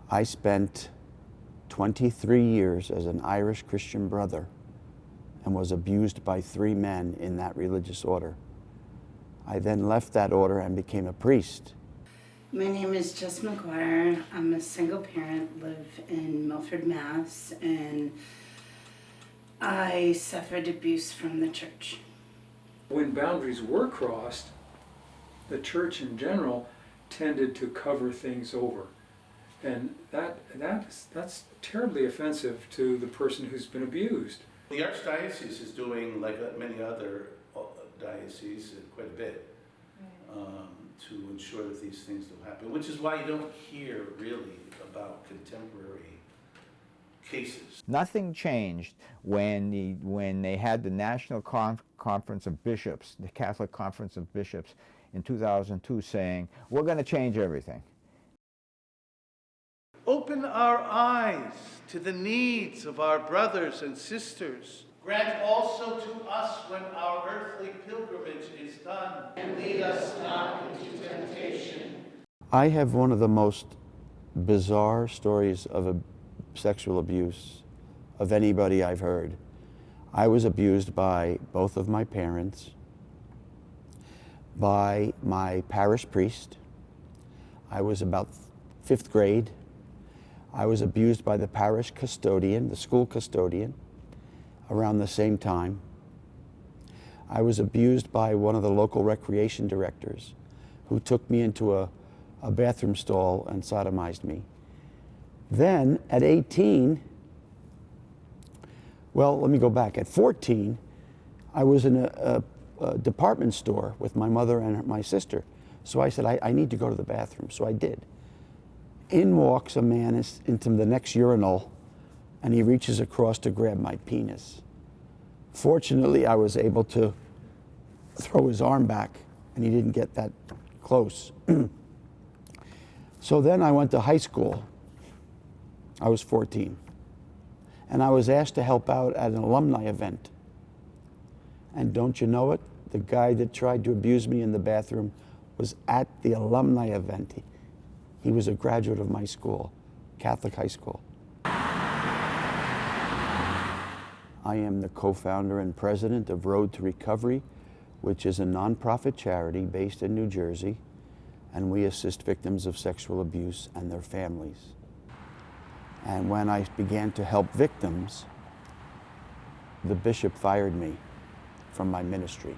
I spent 23 years as an Irish Christian brother and was abused by 3 men in that religious order. I then left that order and became a priest. My name is Jess McGuire. I'm a single parent, live in Milford, Mass, and I suffered abuse from the church. When boundaries were crossed, the church in general tended to cover things over. And that's terribly offensive to the person who's been abused. The Archdiocese is doing, like many other dioceses, quite a bit to ensure that these things don't happen, which is why you don't hear really about contemporary cases. Nothing changed when they had the National Conference of Bishops, the Catholic Conference of Bishops in 2002 saying, we're going to change everything. Open our eyes to the needs of our brothers and sisters. Grant also to us when our earthly pilgrimage is done. And lead us not into temptation. I have one of the most bizarre stories of sexual abuse of anybody I've heard. I was abused by both of my parents, by my parish priest. I was about 5th grade. I was abused by the parish custodian, the school custodian, around the same time. I was abused by one of the local recreation directors who took me into a bathroom stall and sodomized me. Then at 18, well, let me go back. At 14, I was in a department store with my mother and my sister. So I said, I need to go to the bathroom. So I did. In walks a man into the next urinal, and he reaches across to grab my penis. Fortunately, I was able to throw his arm back, and he didn't get that close. So then I went to high school. I was 14. And I was asked to help out at an alumni event. And don't you know it? The guy that tried to abuse me in the bathroom was at the alumni event. He was a graduate of my school, Catholic high school. I am the co-founder and president of Road to Recovery, which is a nonprofit charity based in New Jersey, and we assist victims of sexual abuse and their families. And when I began to help victims, the bishop fired me from my ministry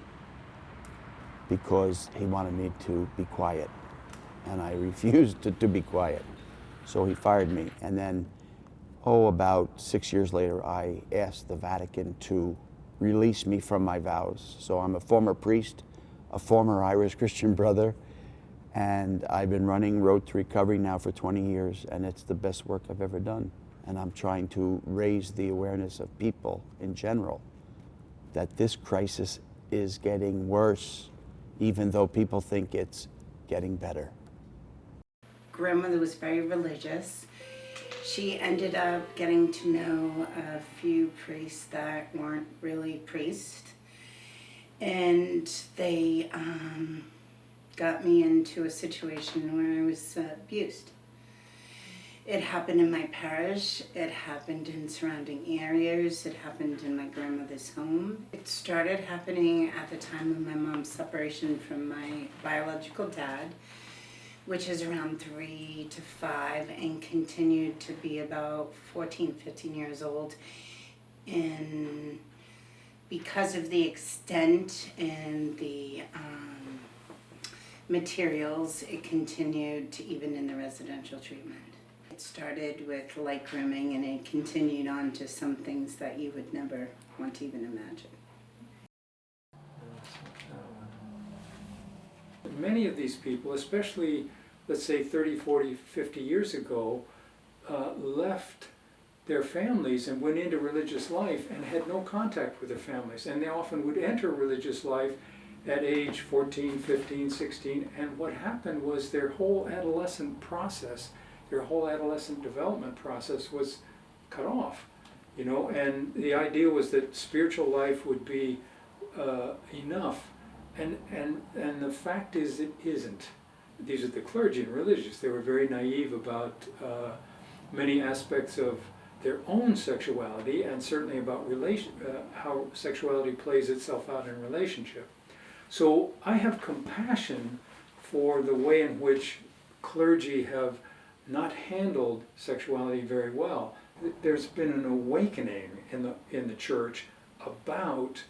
because he wanted me to be quiet. And I refused to be quiet. So he fired me. And then, about 6 years later, I asked the Vatican to release me from my vows. So I'm a former priest, a former Irish Christian brother, and I've been running Road to Recovery now for 20 years, and it's the best work I've ever done. And I'm trying to raise the awareness of people in general that this crisis is getting worse, even though people think it's getting better. Grandmother was very religious. She ended up getting to know a few priests that weren't really priests, and they got me into a situation where I was abused. It happened in my parish, it happened in surrounding areas, it happened in my grandmother's home. It started happening at the time of my mom's separation from my biological dad, which is around 3 to 5, and continued to be about 14, 15 years old. And because of the extent and the materials, it continued to even in the residential treatment. It started with light grooming, and it continued on to some things that you would never want to even imagine. Many of these people, especially, let's say 30, 40, 50 years ago, left their families and went into religious life and had no contact with their families. And they often would enter religious life at age 14, 15, 16, and what happened was their whole adolescent process, their whole adolescent development process was cut off, and the idea was that spiritual life would be enough, and the fact is it isn't. These are the clergy and religious. They were very naive about many aspects of their own sexuality, and certainly about how sexuality plays itself out in relationship. So I have compassion for the way in which clergy have not handled sexuality very well. There's been an awakening in the church about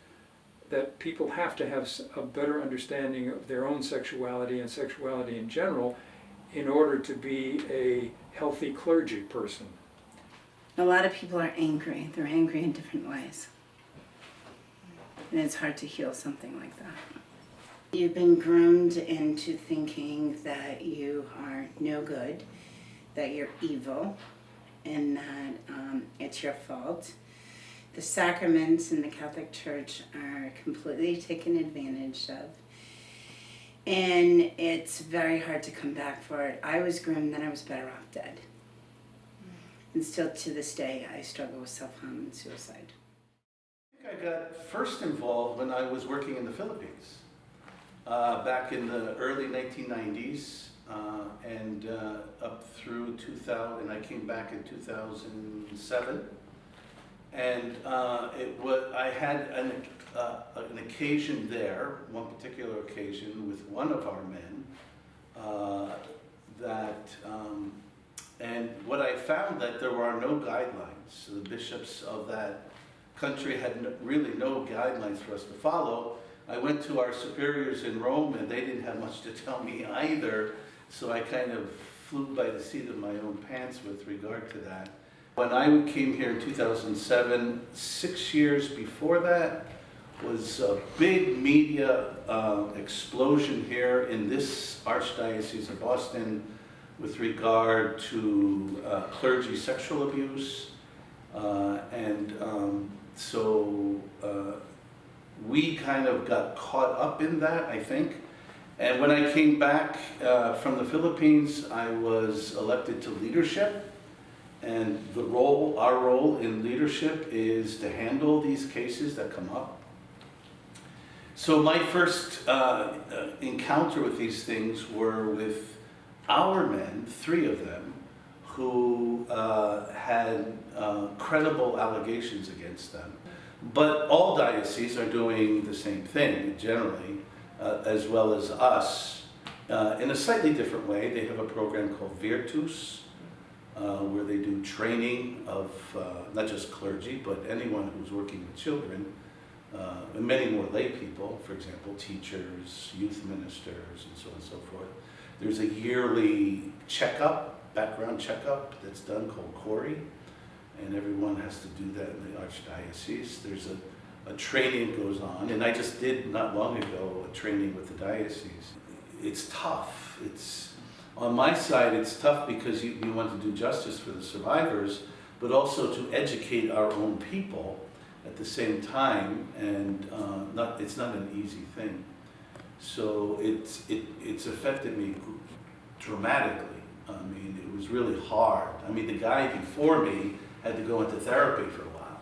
that people have to have a better understanding of their own sexuality and sexuality in general in order to be a healthy clergy person. A lot of people are angry. They're angry in different ways. And it's hard to heal something like that. You've been groomed into thinking that you are no good, that you're evil, and that it's your fault. The sacraments in the Catholic Church are completely taken advantage of. And it's very hard to come back for it. I was groomed that I was better off dead. And still to this day, I struggle with self-harm and suicide. I got first involved when I was working in the Philippines, back in the early 1990s, and up through 2000, and I came back in 2007. And I had an occasion there, one particular occasion with one of our men, and what I found that there were no guidelines. The bishops of that country had really no guidelines for us to follow. I went to our superiors in Rome and they didn't have much to tell me either, so I kind of flew by the seat of my own pants with regard to that. When I came here in 2007, 6 years before that, was a big media explosion here in this Archdiocese of Boston with regard to clergy sexual abuse. So we kind of got caught up in that, I think. And when I came back from the Philippines, I was elected to leadership. And our role in leadership is to handle these cases that come up. So my first encounter with these things were with our men, 3 of them, who had credible allegations against them. But all dioceses are doing the same thing, generally, as well as us, in a slightly different way. They have a program called Virtus, where they do training of not just clergy, but anyone who's working with children, and many more lay people, for example, teachers, youth ministers, and so on and so forth. There's a yearly checkup, background checkup, that's done called CORI, and everyone has to do that in the Archdiocese. There's a training that goes on, and I just did, not long ago, a training with the diocese. It's tough. On my side, it's tough because you want to do justice for the survivors, but also to educate our own people at the same time, and it's not an easy thing. So it's affected me dramatically. I mean, it was really hard. I mean, the guy before me had to go into therapy for a while.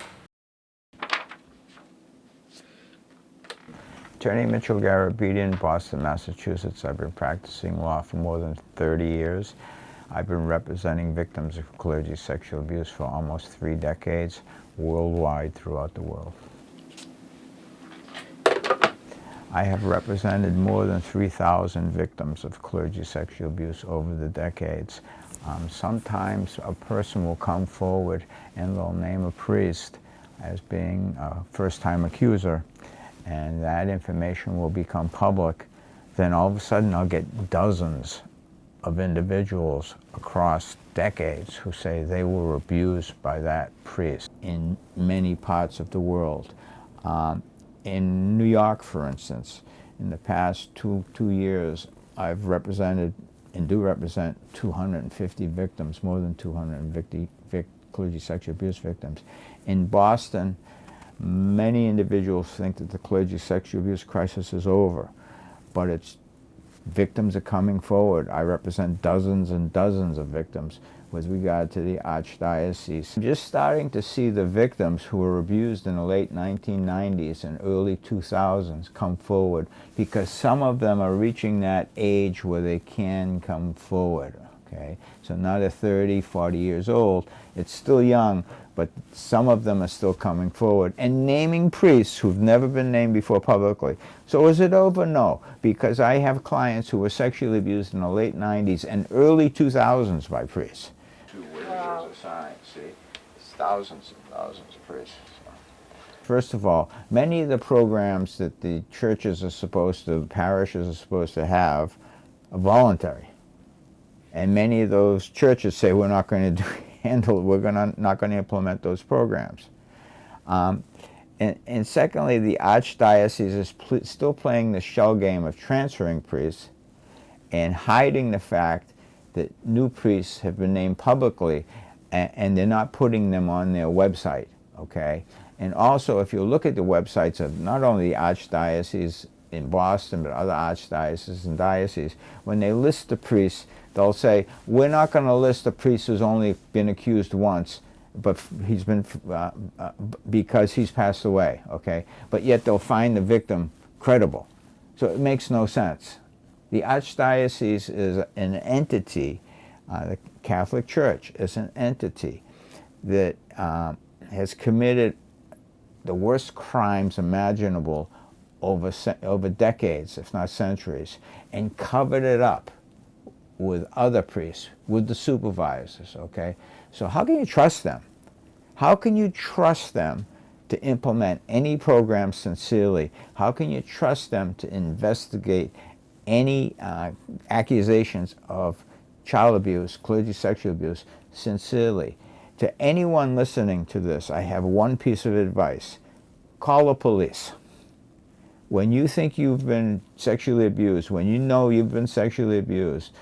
Attorney Mitchell Garabedian, Boston, Massachusetts. I've been practicing law for more than 30 years. I've been representing victims of clergy sexual abuse for almost 3 decades, worldwide throughout the world. I have represented more than 3,000 victims of clergy sexual abuse over the decades. Sometimes a person will come forward and they'll name a priest as being a first-time accuser, and that information will become public. Then all of a sudden I'll get dozens of individuals across decades who say they were abused by that priest in many parts of the world. In New York, for instance, in the past two years, I've represented and do represent 250 victims, more than 250 clergy sexual abuse victims. In Boston, many individuals think that the clergy sexual abuse crisis is over, but victims are coming forward. I represent dozens and dozens of victims with regard to the Archdiocese. I'm just starting to see the victims who were abused in the late 1990s and early 2000s come forward, because some of them are reaching that age where they can come forward. okay? So now they're 30, 40 years old. It's still young, but some of them are still coming forward and naming priests who've never been named before publicly. So is it over? No, because I have clients who were sexually abused in the late 90s and early 2000s by priests. Wow. See? It's thousands and thousands of priests. First of all, many of the programs that the churches are supposed to, the parishes are supposed to have, are voluntary. And many of those churches say we're not going to handle it, not going to implement those programs. And secondly, the Archdiocese is still playing the shell game of transferring priests and hiding the fact that new priests have been named publicly and they're not putting them on their website, okay? And also, if you look at the websites of not only the Archdiocese in Boston, but other archdioceses and dioceses, when they list the priests, they'll say, we're not going to list a priest who's only been accused once, but he's been, because he's passed away, okay? But yet they'll find the victim credible. So it makes no sense. The Archdiocese is an entity, the Catholic Church is an entity that has committed the worst crimes imaginable over decades, if not centuries, and covered it up with other priests, with the supervisors, okay? So how can you trust them? How can you trust them to implement any program sincerely? How can you trust them to investigate any accusations of child abuse, clergy sexual abuse, sincerely? To anyone listening to this, I have one piece of advice. Call the police. When you think you've been sexually abused, when you know you've been sexually abused,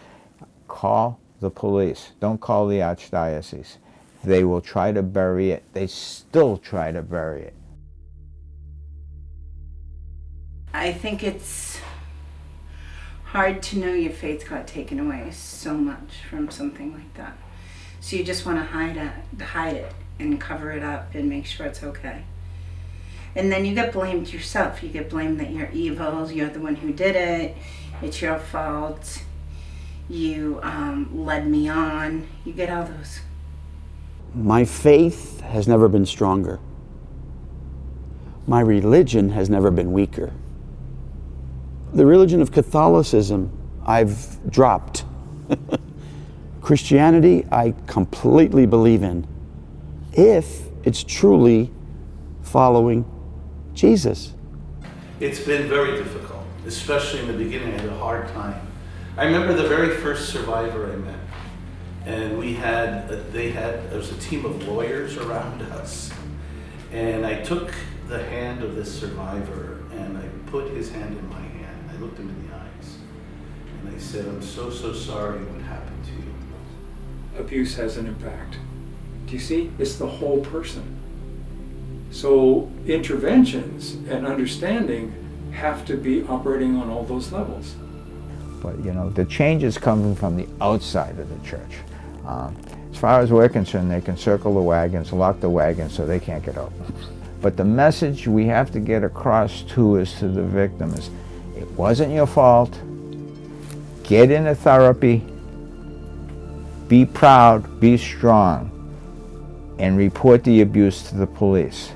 call the police. Don't call the Archdiocese. They will try to bury it. They still try to bury it. I think it's hard to know your faith got taken away so much from something like that. So you just want to hide it and cover it up and make sure it's okay. And then you get blamed yourself. You get blamed that you're evil, you're the one who did it, it's your fault, you led me on. You get all those. My faith has never been stronger. My religion has never been weaker. The religion of Catholicism I've dropped. Christianity, I completely believe in, if it's truly following Jesus. It's been very difficult, especially in the beginning. I had a hard time. I remember the very first survivor I met, and there was a team of lawyers around us, and I took the hand of this survivor and I put his hand in my hand. I looked him in the eyes, and I said, I'm so sorry what happened to you. Abuse has an impact. Do you see? It's the whole person. So interventions and understanding have to be operating on all those levels. But you know, the change is coming from the outside of the church. As far as we're concerned, they can circle the wagons, lock the wagons so they can't get out. But the message we have to get across to the victim is, it wasn't your fault. Get into therapy. Be proud, be strong, and report the abuse to the police.